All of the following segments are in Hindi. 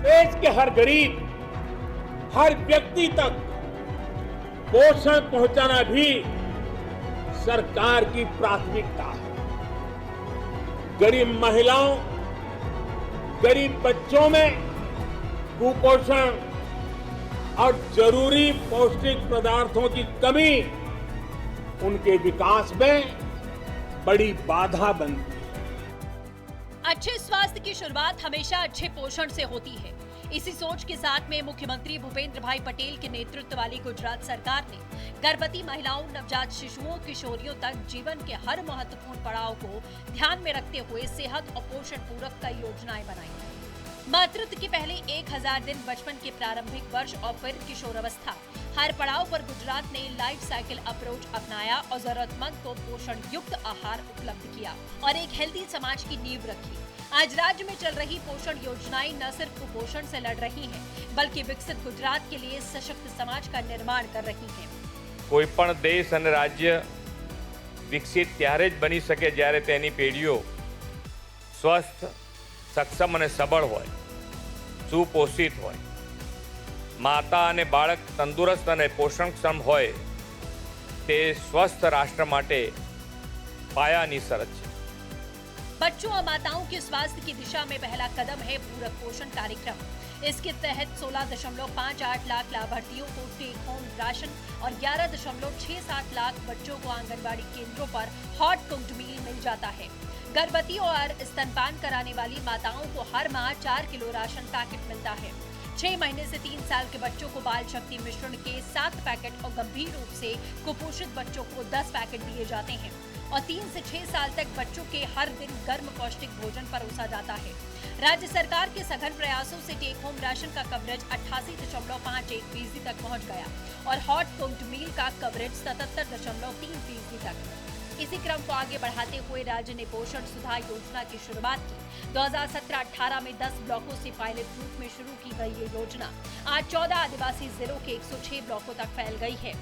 देश के हर गरीब, हर व्यक्ति तक पोषण पहुंचाना भी सरकार की प्राथमिकता है। गरीब महिलाओं, गरीब बच्चों में कुपोषण और जरूरी पौष्टिक पदार्थों की कमी उनके विकास में बड़ी बाधा बनती है। अच्छे स्वास्थ्य की शुरुआत हमेशा अच्छे पोषण से होती है। इसी सोच के साथ में मुख्यमंत्री भूपेंद्र भाई पटेल के नेतृत्व वाली गुजरात सरकार ने गर्भवती महिलाओं, नवजात शिशुओं, किशोरियों तक जीवन के हर महत्वपूर्ण पड़ाव को ध्यान में रखते हुए सेहत और पोषण पूरक कई योजनाएं बनाई हैं। मातृत्व के पहले 1000 दिन, बचपन के प्रारंभिक वर्ष और फिर किशोरावस्था, हर पड़ाव पर गुजरात ने लाइफ साइकिल अप्रोच अपनाया और जरूरतमंद को पोषण युक्त आहार उपलब्ध किया और एक हेल्दी समाज की नींव रखी। आज राज्य में चल रही पोषण योजनाएं न सिर्फ कुपोषण से लड़ रही हैं, बल्कि विकसित गुजरात के लिए सशक्त समाज का निर्माण कर रही हैं। कोई पण देश और राज्य विकसित त्यारे ज बनी सके ज्यारे तेनी पेढ़ीओ स्वस्थ, सक्षम और सबल होय, सुपोषित होय। माता और बाळक तंदुरस्त और पोषणक्षम होय ते स्वस्थ राष्ट्र माटे पायानी शरत छे। बच्चों और माताओं के स्वास्थ्य की दिशा में पहला कदम है पूरक पोषण कार्यक्रम। इसके तहत 16.58 लाख लाभार्थियों को टेक होम राशन और 11.67 लाख बच्चों को आंगनबाड़ी केंद्रों पर हॉट कुक्ड मील मिल जाता है। गर्भवती और स्तनपान कराने वाली माताओं को हर माह 4 किलो राशन पैकेट मिलता है। 6 महीने से 3 साल के बच्चों को बाल शक्ति मिश्रण के 7 पैकेट और गंभीर रूप से कुपोषित बच्चों को 10 पैकेट दिए जाते हैं और 3 से 6 साल तक बच्चों के हर दिन गर्म पौष्टिक भोजन परोसा जाता है। राज्य सरकार के सघन प्रयासों से टेक होम राशन का कवरेज 88.51% तक पहुंच गया और हॉट कुक्ड मील का कवरेज 77.3% तक। इसी क्रम को आगे बढ़ाते हुए राज्य ने पोषण सुधार योजना की शुरुआत की। 2017-18 में 10 ब्लॉकों से पायलट रूप में शुरू की गई ये योजना आज 14 आदिवासी जिलों के 106 ब्लॉकों तक फैल गई है।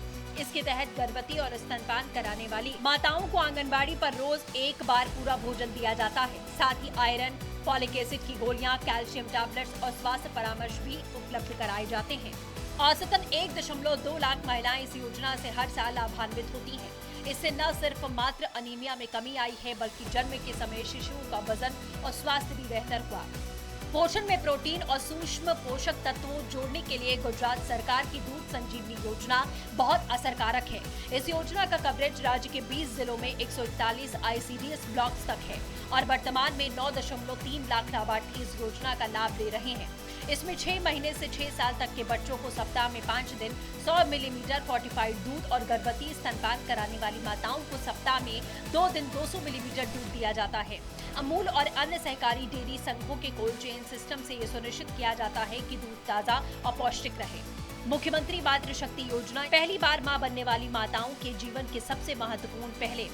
इसके तहत गर्भवती और स्तनपान कराने वाली माताओं को आंगनबाड़ी पर रोज एक बार पूरा भोजन दिया जाता है। साथ ही आयरन, फॉलिक एसिड की गोलियां, कैल्शियम टैबलेट्स और स्वास्थ्य परामर्श भी उपलब्ध कराए जाते हैं। औसतन 1.2 लाख महिलाएं इस योजना से हर साल लाभान्वित होती हैं। इससे न सिर्फ मात्र अनीमिया में कमी आई है, बल्कि जन्म के समय शिशुओं का वजन और स्वास्थ्य भी बेहतर हुआ। पोषण में प्रोटीन और सूक्ष्म पोषक तत्वों जोड़ने के लिए गुजरात सरकार की दूध संजीवनी योजना बहुत असरकारक है। इस योजना का कवरेज राज्य के 20 जिलों में 141 ICDS ब्लॉक्स तक है और वर्तमान में 9.3 लाख लाभार्थी इस योजना का लाभ ले रहे हैं। इसमें 6 महीने से 6 साल तक के बच्चों को सप्ताह में 5 दिन 100 मिलीमीटर फोर्टिफाइड दूध और गर्भवती स्तनपान कराने वाली माताओं को सप्ताह में 2 दिन 200 मिलीमीटर दूध दिया जाता है। अमूल और अन्य सहकारी डेयरी संघों के कोल्ड चेन सिस्टम से ये सुनिश्चित किया जाता है कि दूध ताजा और पौष्टिक रहे। मुख्यमंत्री मातृशक्ति योजना पहली बार मां बनने वाली माताओं के जीवन के सबसे महत्वपूर्ण पहले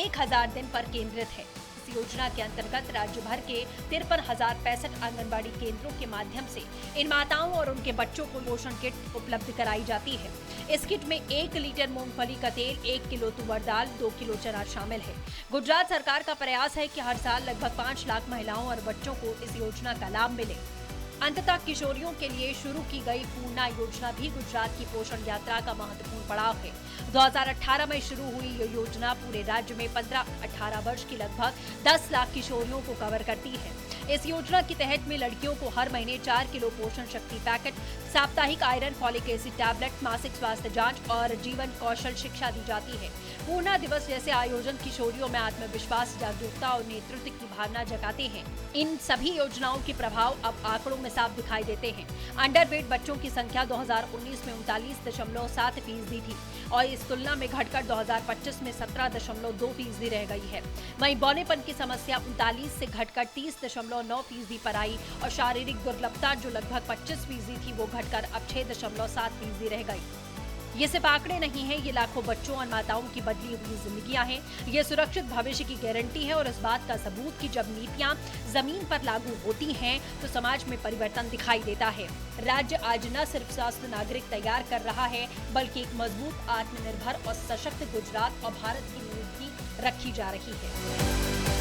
1000 दिन पर केंद्रित है। इस योजना के अंतर्गत राज्य भर के 53,065 आंगनबाड़ी केंद्रों के माध्यम से इन माताओं और उनके बच्चों को पोषण किट उपलब्ध कराई जाती है। इस किट में 1 लीटर मूंगफली का तेल, 1 किलो तुअर दाल, 2 किलो चना शामिल है। गुजरात सरकार का प्रयास है कि हर साल लगभग 5 लाख महिलाओं और बच्चों को इस योजना का लाभ मिले। अंततः किशोरियों के लिए शुरू की गई पूर्णा योजना भी गुजरात की पोषण यात्रा का महत्वपूर्ण पड़ाव है। 2018 में शुरू हुई ये योजना पूरे राज्य में 15-18 वर्ष की लगभग 10 लाख किशोरियों को कवर करती है। इस योजना के तहत में लड़कियों को हर महीने 4 किलो पोषण शक्ति पैकेट, साप्ताहिक आयरन फॉलिक एसिड टैबलेट, मासिक स्वास्थ्य जांच और जीवन कौशल शिक्षा दी जाती है। पूर्णा दिवस जैसे आयोजन किशोरियों में आत्मविश्वास, जागरूकता और नेतृत्व की भावना जगाते हैं। इन सभी योजनाओं के प्रभाव अब आंकड़ों में साफ दिखाई देते हैं। अंडरवेट बच्चों की संख्या 2019 में 39.7% थी और इस तुलना में घटकर 2025 में 17.2% रह गई है। वहीं बौनेपन की समस्या 39 से घटकर 30.9% पर आई और शारीरिक दुर्बलता जो लगभग 25% थी वो घटकर अब 6.7% रह गई। ये सिर्फ आंकड़े नहीं है, ये लाखों बच्चों और माताओं की बदली हुई जिंदगियां हैं। ये सुरक्षित भविष्य की गारंटी है और इस बात का सबूत कि जब नीतियां जमीन पर लागू होती हैं तो समाज में परिवर्तन दिखाई देता है। राज्य आज न सिर्फ स्वस्थ नागरिक तैयार कर रहा है, बल्कि एक मजबूत, आत्मनिर्भर और सशक्त गुजरात और भारत की नींव भी रखी जा रही है।